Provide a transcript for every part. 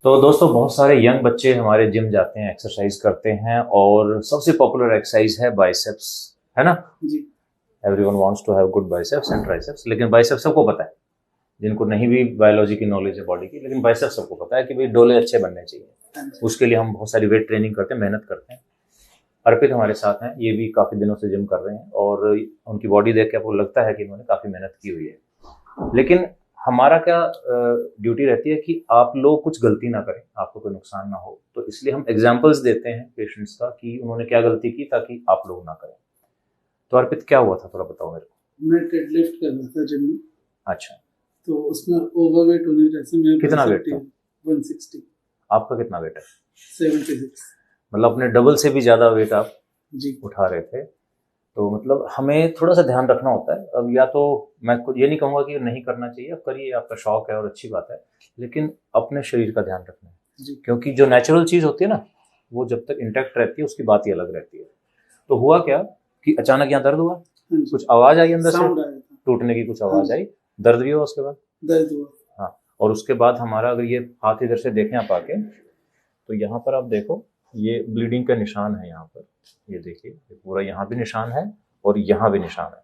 तो दोस्तों बहुत सारे यंग बच्चे हमारे जिम जाते हैं, एक्सरसाइज करते हैं और सबसे पॉपुलर एक्सरसाइज है बाइसेप्स, है ना जी। Everyone wants to have good biceps and triceps, लेकिन बाइसेप्स सबको पता है, जिनको नहीं भी बायोलॉजी की नॉलेज है बॉडी की, लेकिन बाइसेप्स सबको पता है कि भाई डोले अच्छे बनने चाहिए। उसके लिए हम बहुत सारी वेट ट्रेनिंग करते हैं, मेहनत करते हैं। अर्पित हमारे साथ हैं, ये भी काफी दिनों से जिम कर रहे हैं और उनकी बॉडी देख के आपको लगता है कि इन्होंने काफी मेहनत की हुई है। लेकिन हमारा क्या ड्यूटी रहती है कि आप लोग कुछ गलती ना करें, आपको कोई नुकसान ना हो, तो इसलिए हम एग्जाम्पल्स देते हैं पेशेंट्स का कि उन्होंने क्या गलती की ताकि आप लोग ना करें। तो अर्पित क्या हुआ था, थोड़ा बताओ मेरे को। मैं डेडलिफ्ट कर रहा था जिम में। अच्छा, तो उसमें ओवरवेट होने की वजह से मेरा कितना वेट था? 160। आपका कितना वेट है? 76। मतलब अपने डबल से भी ज्यादा वेट आप जी उठा रहे थे। तो मतलब हमें थोड़ा सा ध्यान रखना होता है। अब या तो मैं ये नहीं कहूँगा कि नहीं करना चाहिए, आप करिए, आपका शौक है और अच्छी बात है, लेकिन अपने शरीर का ध्यान रखना है, क्योंकि जो नेचुरल चीज़ होती है ना, वो जब तक इंटैक्ट रहती है उसकी बात ही अलग रहती है। तो हुआ क्या कि अचानक यहाँ दर्द हुआ, कुछ आवाज़ आई अंदर से, टूटने की कुछ आवाज़ आई, दर्द भी हुआ, उसके बाद दर्द हुआ। हाँ, और उसके बाद हमारा अगर ये हाथ इधर से देखें आप आके, तो यहाँ पर आप देखो ये ब्लीडिंग का निशान है, यहाँ पर ये देखिए, पूरा यहाँ भी निशान है और यहाँ भी निशान है।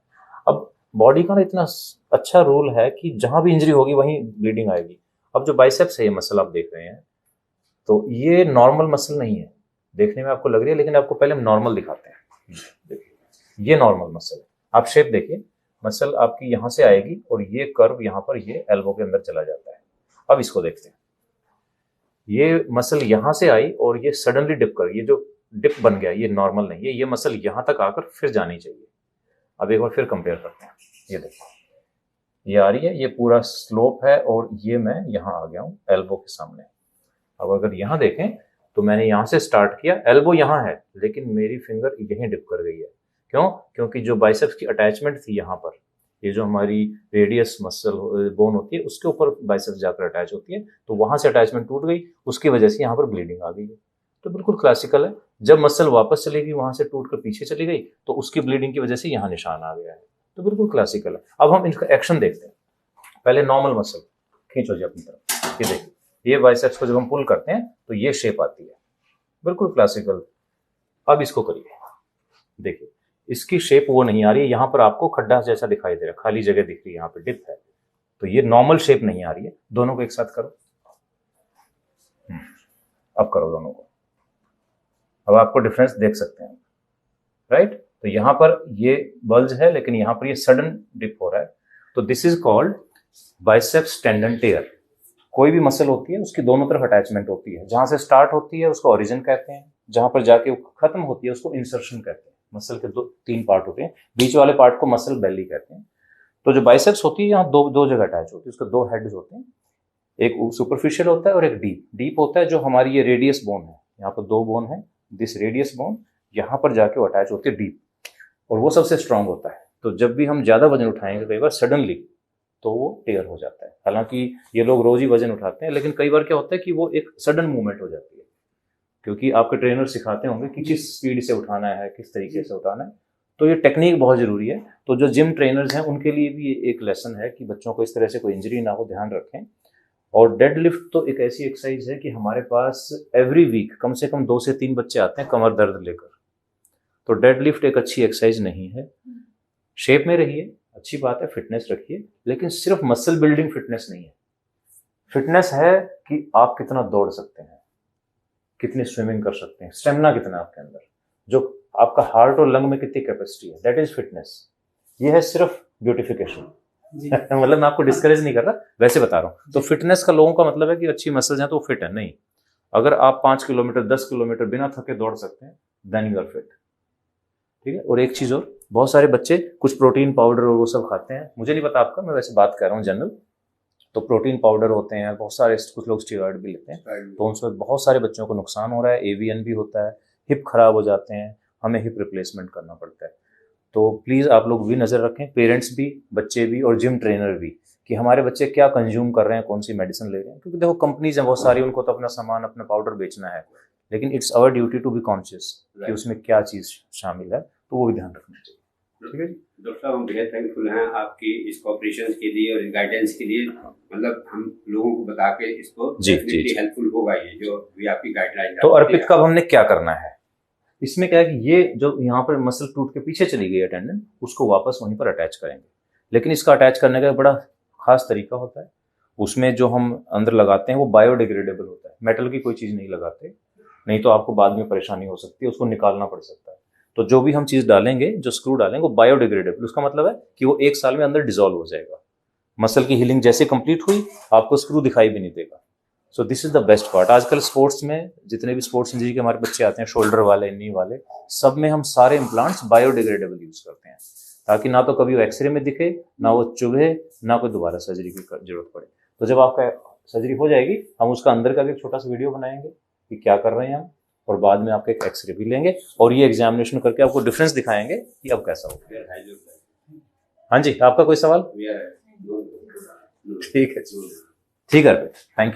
अब बॉडी का ना इतना अच्छा रूल है कि जहां भी इंजरी होगी वहीं ब्लीडिंग आएगी। अब जो बाइसेप्स है, ये मसल आप देख रहे हैं, तो ये नॉर्मल मसल नहीं है, देखने में आपको लग रही है, लेकिन आपको पहले हम नॉर्मल दिखाते हैं। देखिए ये नॉर्मल मसल है, आप शेप देखिए, मसल आपकी यहाँ से आएगी और ये कर्व यहाँ पर ये एल्बो के अंदर चला जाता है। अब इसको देखते हैं, ये मसल यहाँ से आई और ये सडनली डिप कर, ये जो डिप बन गया ये नॉर्मल नहीं है, ये मसल यहाँ तक आकर फिर जानी चाहिए। अब एक बार फिर कंपेयर करते हैं, ये देखो ये आ रही है, ये पूरा स्लोप है और ये मैं यहाँ आ गया हूँ एल्बो के सामने। अब अगर यहाँ देखें तो मैंने यहाँ से स्टार्ट किया, एल्बो यहाँ है लेकिन मेरी फिंगर यहीं डिप कर गई है। क्यों? क्योंकि जो बाइसेप्स की अटैचमेंट थी यहाँ पर, ये जो हमारी रेडियस मसल बोन होती है उसके ऊपर बाइसेप्स जाकर अटैच होती है, तो वहां से अटैचमेंट टूट गई, उसकी वजह से यहाँ पर ब्लीडिंग आ गई है। तो बिल्कुल क्लासिकल है, जब मसल वापस चलेगी वहां से टूट कर पीछे चली गई तो उसकी ब्लीडिंग की वजह से यहाँ निशान आ गया है। तो बिल्कुल क्लासिकल है। अब हम इसका एक्शन देखते हैं। पहले नॉर्मल मसल खींचो जी अपनी तरफ, ये देखिए, ये बाइसेप्स को जब हम पुल करते हैं तो ये शेप आती है, बिल्कुल क्लासिकल। अब इसको करिए, देखिए इसकी शेप वो नहीं आ रही है, यहाँ पर आपको खड्डा जैसा दिखाई दे रहा है, खाली जगह दिख रही है, यहाँ पे डिप है, तो ये नॉर्मल शेप नहीं आ रही है। दोनों को एक साथ करो, अब करो दोनों को, अब आपको डिफरेंस देख सकते हैं, राइट? तो यहाँ पर ये बल्ज है लेकिन यहाँ पर ये सडन डिप हो रहा है, तो this is called biceps tendon tear. कोई भी मसल होती है उसकी दोनों तरफ अटैचमेंट होती है, जहां से स्टार्ट होती है उसको ओरिजिन कहते हैं, जहां पर जाके खत्म होती है उसको इंसर्शन कहते हैं। मसल के तीन पार्ट होते हैं, बीच वाले पार्ट को मसल बेली कहते हैं। तो जो बाइसेप्स होती है यहाँ दो जगह अटैच होती है, उसके दो हेड्स होते हैं, एक सुपरफिशियल होता है और एक डीप। डीप होता है जो हमारी ये रेडियस बोन है, यहाँ पर दो बोन है, दिस रेडियस बोन यहाँ पर जाके वो अटैच होती है डीप, और वो सबसे स्ट्रांग होता है। तो जब भी हम ज्यादा वजन उठाएंगे कई बार सडनली तो वो टेयर हो जाता है। हालांकि ये लोग रोज ही वजन उठाते हैं, लेकिन कई बार क्या होता है कि वो एक सडन मूवमेंट हो जाती है, क्योंकि आपके ट्रेनर सिखाते होंगे कि किस स्पीड से उठाना है, किस तरीके से उठाना है, तो ये टेक्निक बहुत जरूरी है। तो जो जिम ट्रेनर्स हैं उनके लिए भी एक लेसन है कि बच्चों को इस तरह से कोई इंजरी ना हो, ध्यान रखें। और डेडलिफ्ट तो एक ऐसी एक्सरसाइज है कि हमारे पास एवरी वीक कम से कम 2 से 3 बच्चे आते हैं कमर दर्द लेकर। तो डेडलिफ्ट एक अच्छी एक्सरसाइज नहीं है। शेप में रहिए, अच्छी बात है, फिटनेस रखिए, लेकिन सिर्फ मसल बिल्डिंग फिटनेस नहीं है। फिटनेस है कि आप कितना दौड़ सकते हैं, कितनी स्विमिंग कर सकते हैं, स्टेमिना कितना है आपके अंदर, जो आपका हार्ट और लंग में कितनी कैपेसिटी है, दैट इज फिटनेस। ये है सिर्फ ब्यूटिफिकेशन। मतलब मैं आपको डिस्करेज नहीं कर रहा, वैसे बता रहा हूँ। तो फिटनेस का लोगों का मतलब है कि अच्छी मसल्स हैं तो वो फिट है, नहीं। अगर आप 5 किलोमीटर 10 किलोमीटर बिना थके दौड़ सकते हैं देन यू आर फिट, ठीक है। और एक चीज और, बहुत सारे बच्चे कुछ प्रोटीन पाउडर और वो सब खाते हैं, मुझे नहीं पता आपका, मैं वैसे बात कर रहा हूँ जनरल। तो प्रोटीन पाउडर होते हैं बहुत सारे, कुछ लोग स्टेरॉइड भी लेते हैं, तो उनसे बहुत सारे बच्चों को नुकसान हो रहा है, एवीएन भी होता है, हिप खराब हो जाते हैं, हमें हिप रिप्लेसमेंट करना पड़ता है। तो प्लीज आप लोग भी नजर रखें, पेरेंट्स भी, बच्चे भी और जिम ट्रेनर भी, कि हमारे बच्चे क्या कंज्यूम कर रहे हैं, कौन सी मेडिसिन ले रहे हैं। क्योंकि देखो कंपनीज हैं बहुत सारी, उनको तो अपना सामान, अपना पाउडर बेचना है, लेकिन it's our duty to be conscious कि उसमें क्या चीज शामिल है, तो वो भी ध्यान रखना चाहिए। ठीक है जी। डॉक्टर साहब हम बेहद थैंकफुल हैं आपकी इस कोऑपरेशन के लिए और गाइडेंस के लिए, मतलब हम लोगों को बता के इसको जी, हेल्पफुल होगा ये जो भी आपकी गाइडलाइन। तो अर्पित का अब हमने क्या करना है, इसमें क्या है कि ये जो यहाँ पर मसल टूट के पीछे चली गई है टेंडन, उसको वापस वहीं पर अटैच करेंगे। लेकिन इसका अटैच करने का बड़ा खास तरीका होता है, उसमें जो हम अंदर लगाते हैं वो बायोडिग्रेडेबल होता है, मेटल की कोई चीज़ नहीं लगाते, नहीं तो आपको बाद में परेशानी हो सकती है, उसको निकालना पड़ सकता है। तो जो भी हम चीज़ डालेंगे, जो स्क्रू डालेंगे वो बायोडिग्रेडेबल, उसका मतलब है कि वो 1 साल में अंदर डिजोल्व हो जाएगा। मसल की हीलिंग जैसे कंप्लीट हुई आपको स्क्रू दिखाई भी नहीं देगा। So this is the best part. आजकल स्पोर्ट्स में जितने भी स्पोर्ट्स इंजरी के हमारे बच्चे आते हैं, शोल्डर वाले, नी वाले, सब में हम सारे इम्प्लांट्स बायोडिग्रेडेबल यूज करते हैं, ताकि ना तो कभी वो एक्सरे में दिखे, ना वो चुभे, ना कोई दोबारा सर्जरी की जरूरत पड़े। तो जब आपका सर्जरी हो जाएगी हम उसका अंदर का भी एक छोटा सा वीडियो बनाएंगे कि क्या कर रहे हैं हम, और बाद में आपका एक एक्सरे भी लेंगे और ये एग्जामिनेशन करके आपको डिफरेंस दिखाएंगे कि अब कैसा हो। हाँ जी, आपका कोई सवाल? ठीक है, ठीक है, थैंक यू।